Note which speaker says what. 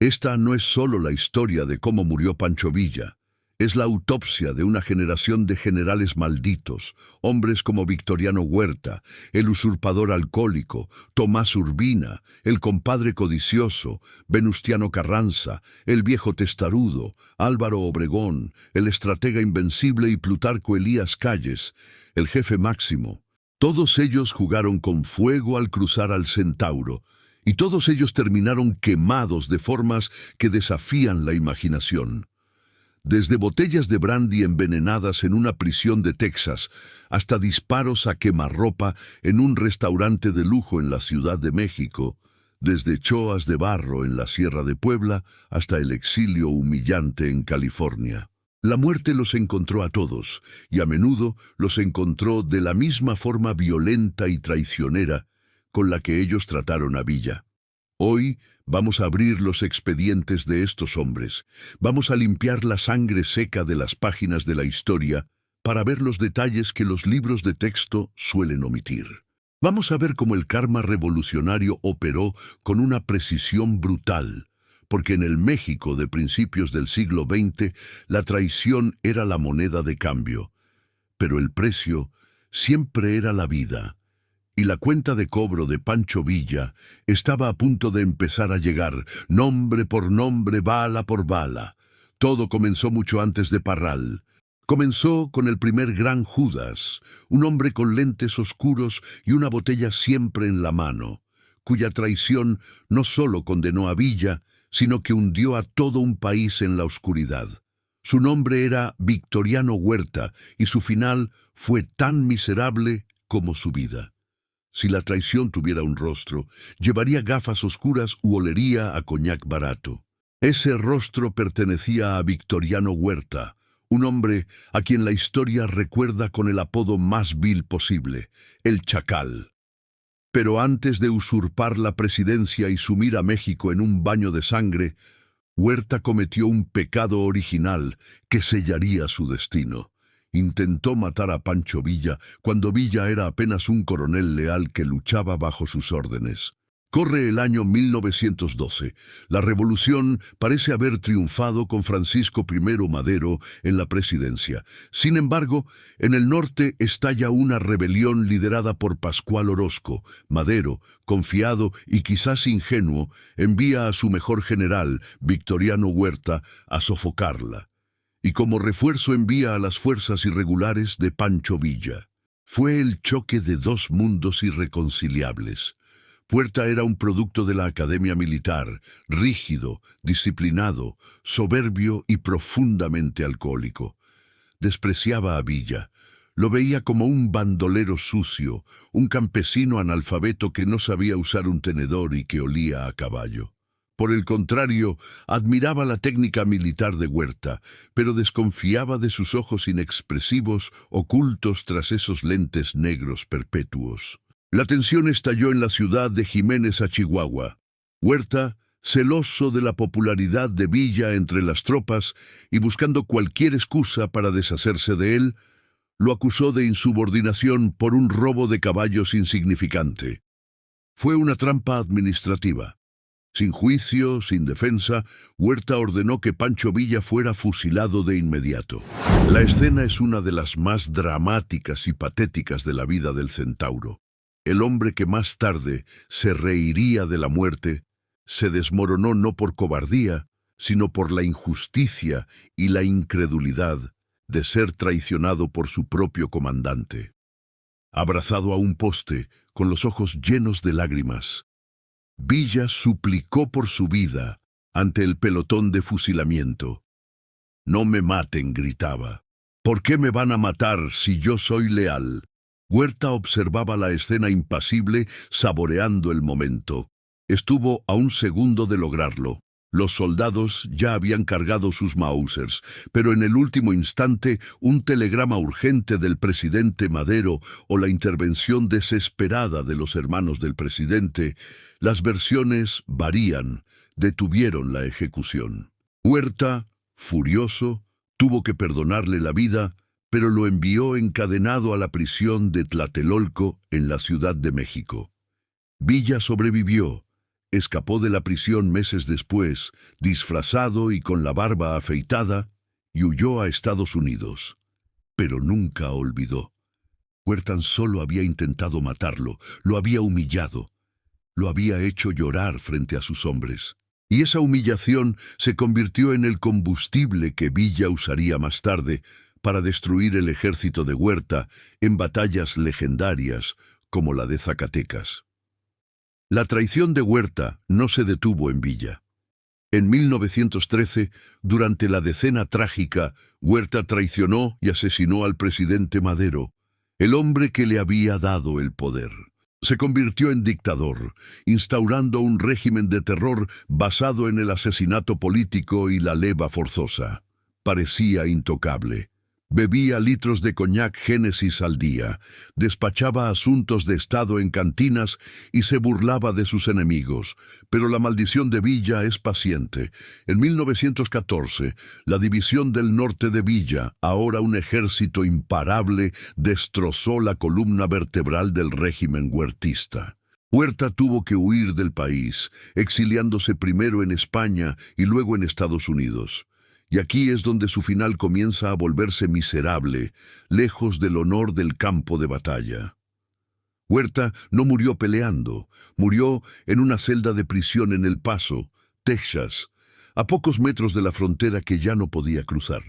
Speaker 1: Esta no es solo la historia de cómo murió Pancho Villa, es la autopsia de una generación de generales malditos, hombres como Victoriano Huerta, el usurpador alcohólico, Tomás Urbina, el compadre codicioso, Venustiano Carranza, el viejo testarudo, Álvaro Obregón, el estratega invencible y Plutarco Elías Calles, el jefe máximo. Todos ellos jugaron con fuego al cruzar al Centauro, y todos ellos terminaron quemados de formas que desafían la imaginación. Desde botellas de brandy envenenadas en una prisión de Texas hasta disparos a quemarropa en un restaurante de lujo en la Ciudad de México, desde choas de barro en la Sierra de Puebla hasta el exilio humillante en California. La muerte los encontró a todos, y a menudo los encontró de la misma forma violenta y traicionera con la que ellos trataron a Villa. Hoy vamos a abrir los expedientes de estos hombres. Vamos a limpiar la sangre seca de las páginas de la historia para ver los detalles que los libros de texto suelen omitir. Vamos a ver cómo el karma revolucionario operó con una precisión brutal, porque en el México de principios del siglo XX la traición era la moneda de cambio, pero el precio siempre era la vida. Y la cuenta de cobro de Pancho Villa estaba a punto de empezar a llegar, nombre por nombre, bala por bala. Todo comenzó mucho antes de Parral. Comenzó con el primer gran Judas, un hombre con lentes oscuros y una botella siempre en la mano, cuya traición no solo condenó a Villa, sino que hundió a todo un país en la oscuridad. Su nombre era Victoriano Huerta y su final fue tan miserable como su vida. Si la traición tuviera un rostro, llevaría gafas oscuras u olería a coñac barato. Ese rostro pertenecía a Victoriano Huerta, un hombre a quien la historia recuerda con el apodo más vil posible, el Chacal. Pero antes de usurpar la presidencia y sumir a México en un baño de sangre, Huerta cometió un pecado original que sellaría su destino. Intentó matar a Pancho Villa cuando Villa era apenas un coronel leal que luchaba bajo sus órdenes. Corre el año 1912. La revolución parece haber triunfado con Francisco I. Madero en la presidencia. Sin embargo, en el norte estalla una rebelión liderada por Pascual Orozco. Madero, confiado y quizás ingenuo, envía a su mejor general, Victoriano Huerta, a sofocarla. Y como refuerzo envía a las fuerzas irregulares de Pancho Villa. Fue el choque de dos mundos irreconciliables. Huerta era un producto de la academia militar, rígido, disciplinado, soberbio y profundamente alcohólico. Despreciaba a Villa. Lo veía como un bandolero sucio, un campesino analfabeto que no sabía usar un tenedor y que olía a caballo. Por el contrario, admiraba la técnica militar de Huerta, pero desconfiaba de sus ojos inexpresivos, ocultos tras esos lentes negros perpetuos. La tensión estalló en la ciudad de Jiménez a Chihuahua. Huerta, celoso de la popularidad de Villa entre las tropas y buscando cualquier excusa para deshacerse de él, lo acusó de insubordinación por un robo de caballos insignificante. Fue una trampa administrativa. Sin juicio, sin defensa, Huerta ordenó que Pancho Villa fuera fusilado de inmediato. La escena es una de las más dramáticas y patéticas de la vida del Centauro. El hombre que más tarde se reiría de la muerte, se desmoronó no por cobardía, sino por la injusticia y la incredulidad de ser traicionado por su propio comandante. Abrazado a un poste, con los ojos llenos de lágrimas, Villa suplicó por su vida ante el pelotón de fusilamiento. «No me maten», gritaba. «¿Por qué me van a matar si yo soy leal?» Huerta observaba la escena impasible, saboreando el momento. Estuvo a un segundo de lograrlo. Los soldados ya habían cargado sus Mausers, pero en el último instante un telegrama urgente del presidente Madero o la intervención desesperada de los hermanos del presidente, las versiones varían, detuvieron la ejecución. Huerta, furioso, tuvo que perdonarle la vida, pero lo envió encadenado a la prisión de Tlatelolco en la Ciudad de México. Villa sobrevivió, Escapó de la prisión meses después, disfrazado y con la barba afeitada, y huyó a Estados Unidos. Pero nunca olvidó. Huerta solo había intentado matarlo, lo había humillado, lo había hecho llorar frente a sus hombres. Y esa humillación se convirtió en el combustible que Villa usaría más tarde para destruir el ejército de Huerta en batallas legendarias como la de Zacatecas. La traición de Huerta no se detuvo en Villa. En 1913, durante la Decena Trágica, Huerta traicionó y asesinó al presidente Madero, el hombre que le había dado el poder. Se convirtió en dictador, instaurando un régimen de terror basado en el asesinato político y la leva forzosa. Parecía intocable. Bebía litros de coñac Génesis al día, despachaba asuntos de Estado en cantinas y se burlaba de sus enemigos. Pero la maldición de Villa es paciente. En 1914, la División del Norte de Villa, ahora un ejército imparable, destrozó la columna vertebral del régimen huertista. Huerta tuvo que huir del país, exiliándose primero en España y luego en Estados Unidos. Y aquí es donde su final comienza a volverse miserable, lejos del honor del campo de batalla. Huerta no murió peleando, murió en una celda de prisión en El Paso, Texas, a pocos metros de la frontera que ya no podía cruzar.